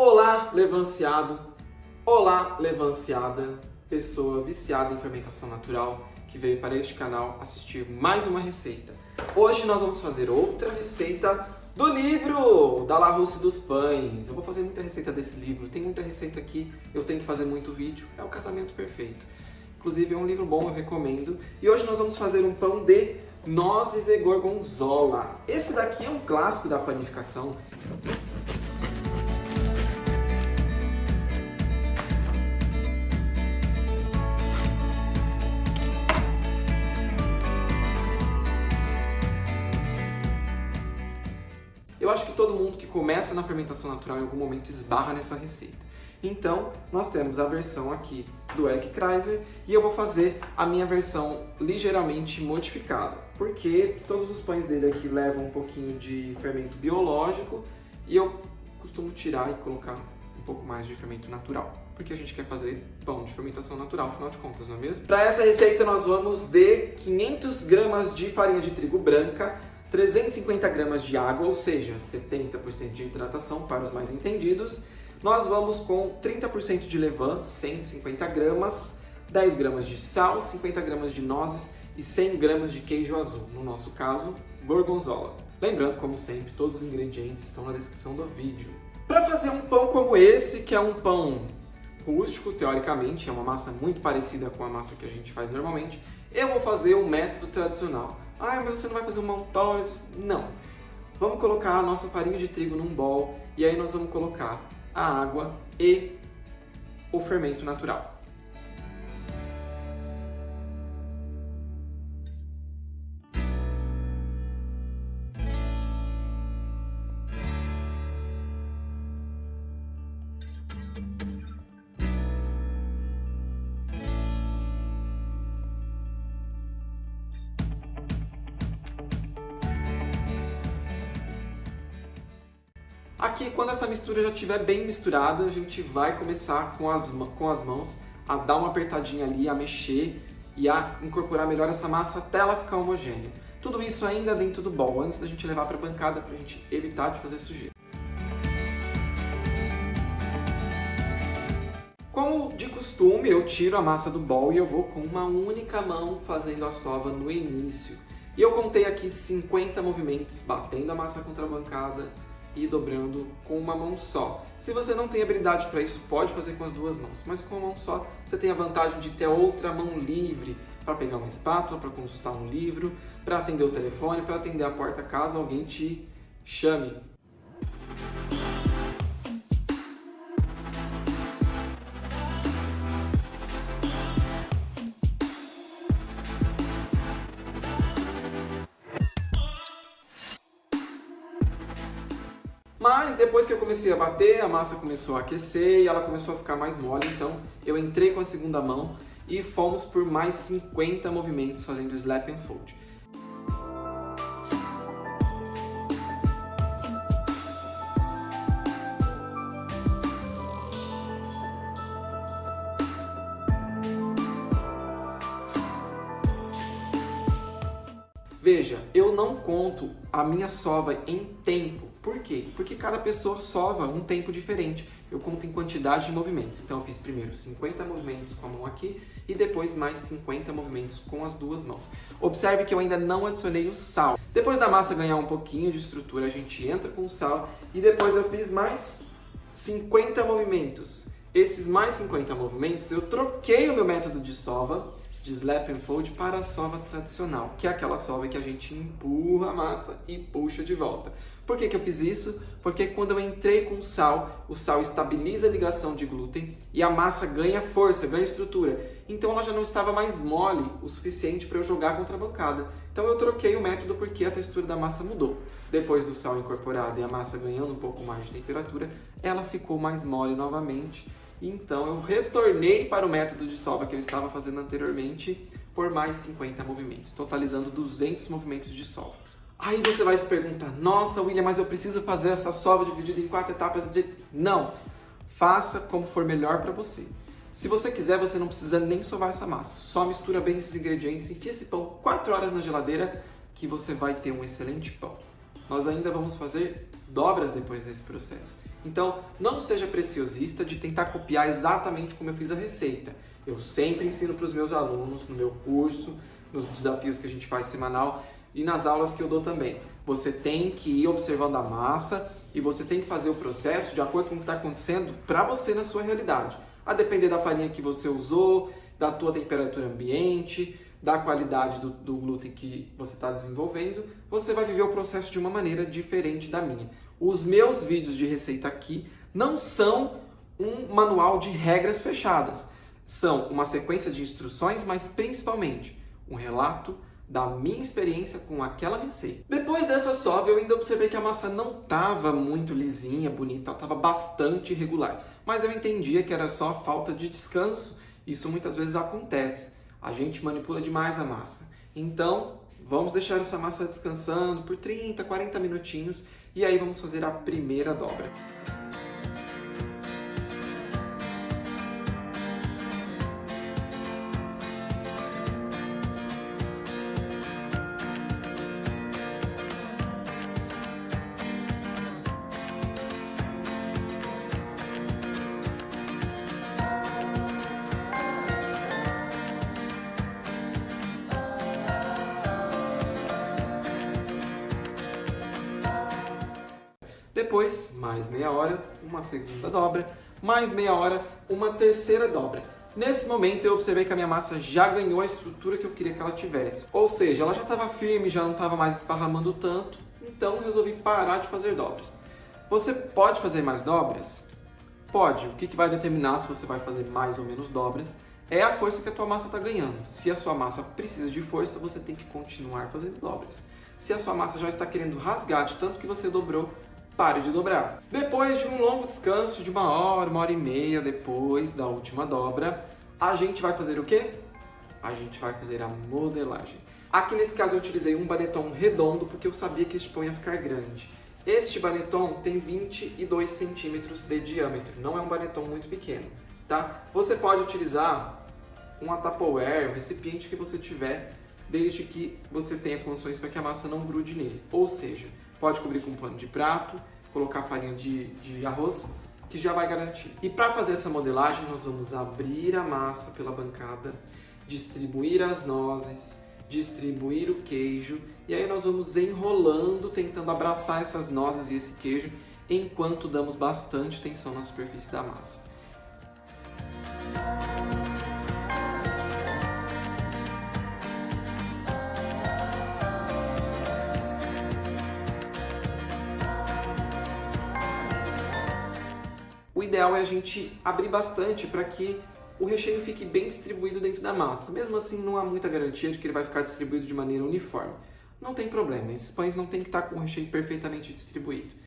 Olá, levanciado! Olá, levanciada! Pessoa viciada em fermentação natural que veio para este canal assistir mais uma receita. Hoje nós vamos fazer outra receita do livro da La Russe dos Pães. Eu vou fazer muita receita desse livro, tem muita receita aqui, eu tenho que fazer muito vídeo, é o casamento perfeito. Inclusive é um livro bom, eu recomendo. E hoje nós vamos fazer um pão de nozes e gorgonzola. Esse daqui é um clássico da panificação. Eu acho que todo mundo que começa na fermentação natural em algum momento esbarra nessa receita. Então, nós temos a versão aqui do Eric Kreiser e eu vou fazer a minha versão ligeiramente modificada, porque todos os pães dele aqui levam um pouquinho de fermento biológico e eu costumo tirar e colocar um pouco mais de fermento natural, porque a gente quer fazer pão de fermentação natural, afinal de contas, não é mesmo? Para essa receita nós vamos de 500 gramas de farinha de trigo branca, 350 gramas de água, ou seja, 70% de hidratação para os mais entendidos. Nós vamos com 30% de levain, 150 gramas, 10 gramas de sal, 50 gramas de nozes e 100 gramas de queijo azul, no nosso caso, gorgonzola. Lembrando, como sempre, todos os ingredientes estão na descrição do vídeo. Para fazer um pão como esse, que é um pão rústico, teoricamente, é uma massa muito parecida com a massa que a gente faz normalmente, eu vou fazer o método tradicional. Ah, mas você não vai fazer um montão? Não. Vamos colocar a nossa farinha de trigo num bowl e aí nós vamos colocar a água e o fermento natural. Aqui, quando essa mistura já estiver bem misturada, a gente vai começar com as mãos a dar uma apertadinha ali, a mexer e a incorporar melhor essa massa até ela ficar homogênea. Tudo isso ainda dentro do bowl, antes da gente levar para a bancada, para a gente evitar de fazer sujeira. Como de costume, eu tiro a massa do bowl e eu vou com uma única mão fazendo a sova no início. E eu contei aqui 50 movimentos, batendo a massa contra a bancada e dobrando com uma mão só. Se você não tem habilidade para isso, pode fazer com as duas mãos, mas com uma mão só você tem a vantagem de ter outra mão livre para pegar uma espátula, para consultar um livro, para atender o telefone, para atender a porta caso alguém te chame. Mas depois que eu comecei a bater, a massa começou a aquecer e ela começou a ficar mais mole, então eu entrei com a segunda mão e fomos por mais 50 movimentos fazendo slap and fold. Veja, eu não conto a minha sova em tempo. Por quê? Porque cada pessoa sova um tempo diferente. Eu conto em quantidade de movimentos. Então eu fiz primeiro 50 movimentos com a mão aqui e depois mais 50 movimentos com as duas mãos. Observe que eu ainda não adicionei o sal. Depois da massa ganhar um pouquinho de estrutura, a gente entra com o sal e depois eu fiz mais 50 movimentos. Esses mais 50 movimentos, eu troquei o meu método de sova, de slap and fold, para a sova tradicional, que é aquela sova que a gente empurra a massa e puxa de volta. Por que eu fiz isso? Porque quando eu entrei com o sal estabiliza a ligação de glúten e a massa ganha força, ganha estrutura. Então ela já não estava mais mole o suficiente para eu jogar contra a bancada. Então eu troquei o método porque a textura da massa mudou. Depois do sal incorporado e a massa ganhando um pouco mais de temperatura, ela ficou mais mole novamente. Então eu retornei para o método de sova que eu estava fazendo anteriormente por mais 50 movimentos, totalizando 200 movimentos de sova. Aí você vai se perguntar, nossa William, mas eu preciso fazer essa sova dividida em 4 etapas? Não, faça como for melhor para você. Se você quiser, você não precisa nem sovar essa massa, só mistura bem esses ingredientes, enfia esse pão 4 horas na geladeira que você vai ter um excelente pão. Nós ainda vamos fazer dobras depois desse processo. Então, não seja preciosista de tentar copiar exatamente como eu fiz a receita. Eu sempre ensino para os meus alunos, no meu curso, nos desafios que a gente faz semanal e nas aulas que eu dou também. Você tem que ir observando a massa e você tem que fazer o processo de acordo com o que está acontecendo para você na sua realidade. A depender da farinha que você usou, da tua temperatura ambiente, da qualidade do glúten que você está desenvolvendo, você vai viver o processo de uma maneira diferente da minha. Os meus vídeos de receita aqui não são um manual de regras fechadas. São uma sequência de instruções, mas principalmente um relato da minha experiência com aquela receita. Depois dessa sova, eu ainda observei que a massa não estava muito lisinha, bonita, ela estava bastante irregular. Mas eu entendia que era só falta de descanso. Isso muitas vezes acontece. A gente manipula demais a massa. Então, vamos deixar essa massa descansando por 30, 40 minutinhos e aí vamos fazer a primeira dobra. Depois, mais meia hora, uma segunda dobra, mais meia hora, uma terceira dobra. Nesse momento eu observei que a minha massa já ganhou a estrutura que eu queria que ela tivesse. Ou seja, ela já estava firme, já não estava mais esparramando tanto, então eu resolvi parar de fazer dobras. Você pode fazer mais dobras? Pode. O que vai determinar se você vai fazer mais ou menos dobras é a força que a tua massa está ganhando. Se a sua massa precisa de força, você tem que continuar fazendo dobras. Se a sua massa já está querendo rasgar de tanto que você dobrou, pare de dobrar. Depois de um longo descanso de uma hora e meia depois da última dobra, a gente vai fazer o quê? A gente vai fazer a modelagem. Aqui nesse caso eu utilizei um baneton redondo porque eu sabia que este pão ia ficar grande. Este baneton tem 22 centímetros de diâmetro, não é um baneton muito pequeno, tá? Você pode utilizar uma Tupperware, um recipiente que você tiver, desde que você tenha condições para que a massa não grude nele. Ou seja, pode cobrir com um pano de prato, colocar farinha de arroz, que já vai garantir. E para fazer essa modelagem, nós vamos abrir a massa pela bancada, distribuir as nozes, distribuir o queijo, e aí nós vamos enrolando, tentando abraçar essas nozes e esse queijo, enquanto damos bastante tensão na superfície da massa. O ideal é a gente abrir bastante para que o recheio fique bem distribuído dentro da massa. Mesmo assim, não há muita garantia de que ele vai ficar distribuído de maneira uniforme. Não tem problema, esses pães não tem que estar com o recheio perfeitamente distribuído.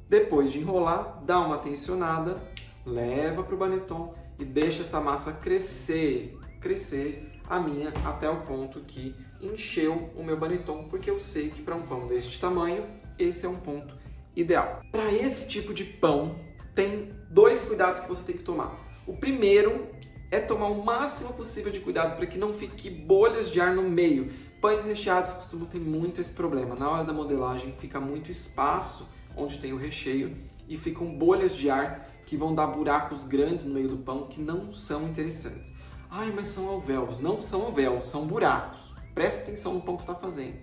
Depois de enrolar, dá uma tensionada, leva para o baneton e deixa essa massa crescer a minha até o ponto que encheu o meu baneton, porque eu sei que para um pão deste tamanho, esse é um ponto ideal. Para esse tipo de pão, tem dois cuidados que você tem que tomar. O primeiro é tomar o máximo possível de cuidado para que não fique bolhas de ar no meio. Pães recheados costumam ter muito esse problema. Na hora da modelagem fica muito espaço onde tem o recheio e ficam bolhas de ar que vão dar buracos grandes no meio do pão que não são interessantes. Ai, mas são alvéolos. Não são alvéolos, são buracos. Presta atenção no pão que você está fazendo.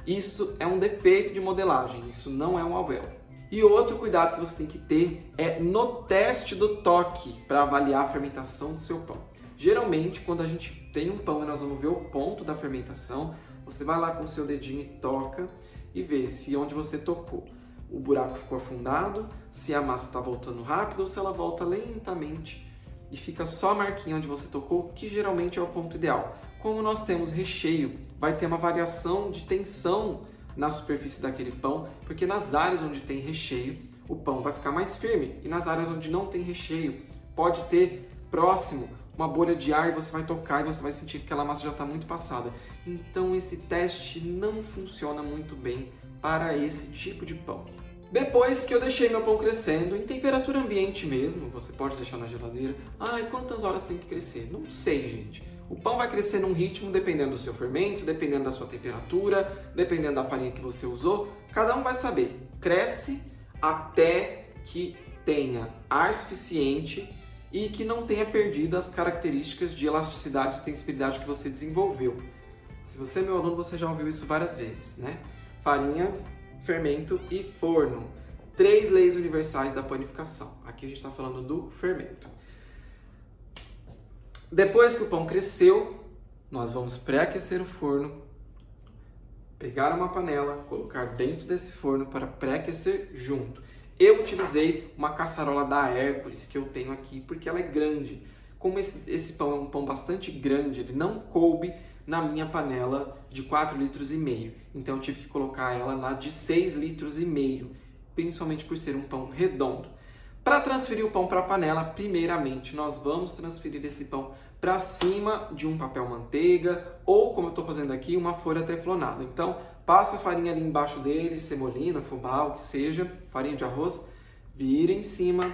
Isso é um defeito de modelagem, isso não é um alvéolo. E outro cuidado que você tem que ter é no teste do toque para avaliar a fermentação do seu pão. Geralmente, quando a gente tem um pão e nós vamos ver o ponto da fermentação, você vai lá com o seu dedinho e toca e vê se onde você tocou o buraco ficou afundado, se a massa está voltando rápido ou se ela volta lentamente e fica só a marquinha onde você tocou, que geralmente é o ponto ideal. Como nós temos recheio, vai ter uma variação de tensão na superfície daquele pão, porque nas áreas onde tem recheio, o pão vai ficar mais firme, e nas áreas onde não tem recheio, pode ter próximo uma bolha de ar e você vai tocar e você vai sentir que aquela massa já está muito passada. Então esse teste não funciona muito bem para esse tipo de pão. Depois que eu deixei meu pão crescendo, em temperatura ambiente mesmo, você pode deixar na geladeira. Ai, quantas horas tem que crescer? Não sei, gente. O pão vai crescer num ritmo dependendo do seu fermento, dependendo da sua temperatura, dependendo da farinha que você usou. Cada um vai saber. Cresce até que tenha ar suficiente e que não tenha perdido as características de elasticidade e extensibilidade que você desenvolveu. Se você é meu aluno, você já ouviu isso várias vezes, né? Farinha, fermento e forno. 3 leis universais da panificação. Aqui a gente está falando do fermento. Depois que o pão cresceu, nós vamos pré-aquecer o forno, pegar uma panela, colocar dentro desse forno para pré-aquecer junto. Eu utilizei uma caçarola da Hércules que eu tenho aqui porque ela é grande. Como esse pão é um pão bastante grande, ele não coube na minha panela de 4,5 litros. Então eu tive que colocar ela na de 6,5 litros, principalmente por ser um pão redondo. Para transferir o pão para a panela, primeiramente nós vamos transferir esse pão para cima de um papel manteiga ou, como eu estou fazendo aqui, uma folha teflonada. Então, passa a farinha ali embaixo dele, semolina, fubá, o que seja, farinha de arroz, vira em cima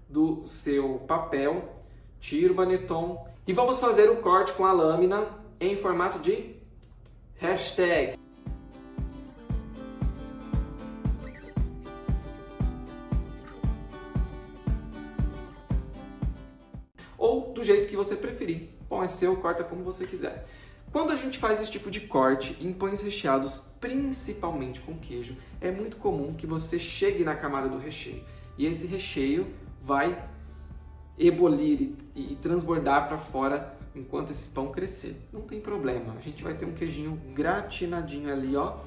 do seu papel, tira o baneton e vamos fazer o corte com a lâmina em formato de hashtag. Ou do jeito que você preferir. Pão é seu, corta como você quiser. Quando a gente faz esse tipo de corte em pães recheados, principalmente com queijo, é muito comum que você chegue na camada do recheio. E esse recheio vai ebulir e transbordar para fora enquanto esse pão crescer. Não tem problema, a gente vai ter um queijinho gratinadinho ali, ó,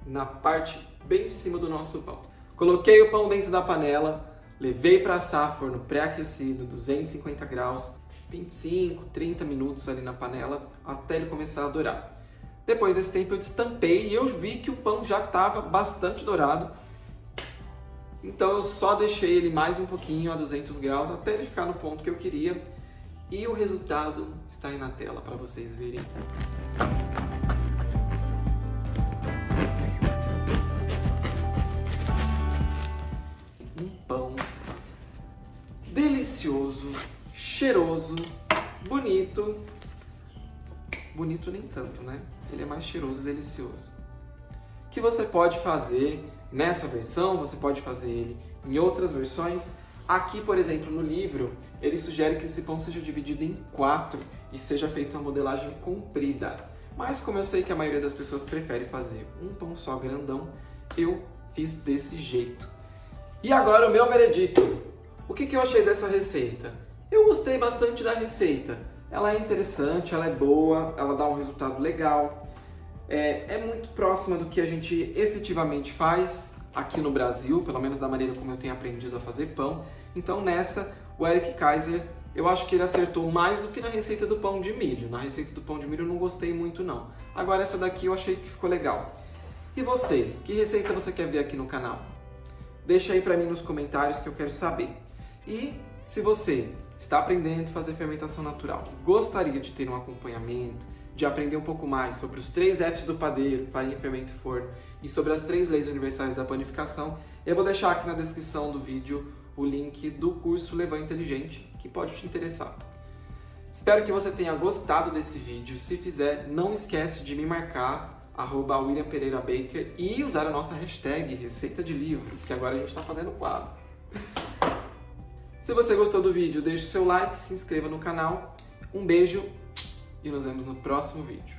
na parte bem de cima do nosso pão. Coloquei o pão dentro da panela, levei para assar, forno pré-aquecido, 250 graus, 25, 30 minutos ali na panela, até ele começar a dourar. Depois desse tempo eu destampei e eu vi que o pão já estava bastante dourado. Então eu só deixei ele mais um pouquinho a 200 graus, até ele ficar no ponto que eu queria. E o resultado está aí na tela para vocês verem. Um pão delicioso, cheiroso, bonito. Bonito nem tanto, né? Ele é mais cheiroso e delicioso. Que você pode fazer nessa versão, você pode fazer ele em outras versões. Aqui, por exemplo, no livro, ele sugere que esse pão seja dividido em 4 e seja feita uma modelagem comprida. Mas como eu sei que a maioria das pessoas prefere fazer um pão só grandão, eu fiz desse jeito. E agora o meu veredito. O que eu achei dessa receita? Eu gostei bastante da receita. Ela é interessante, ela é boa, ela dá um resultado legal. É muito próxima do que a gente efetivamente faz aqui no Brasil, pelo menos da maneira como eu tenho aprendido a fazer pão. Então nessa, o Eric Kaiser, eu acho que ele acertou mais do que na receita do pão de milho. Na receita do pão de milho eu não gostei muito não. Agora essa daqui eu achei que ficou legal. E você? Que receita você quer ver aqui no canal? Deixa aí pra mim nos comentários que eu quero saber. E se você está aprendendo a fazer fermentação natural, gostaria de ter um acompanhamento, de aprender um pouco mais sobre os 3 Fs do padeiro, farinha, fermento e forno, e sobre as 3 leis universais da panificação, eu vou deixar aqui na descrição do vídeo o link do curso Levain Inteligente, que pode te interessar. Espero que você tenha gostado desse vídeo. Se fizer, não esquece de me marcar, @WilliamPereiraBaker, e usar a nossa hashtag Receita de Livro, que agora a gente está fazendo quadro. Se você gostou do vídeo, deixe seu like, se inscreva no canal. Um beijo e nos vemos no próximo vídeo.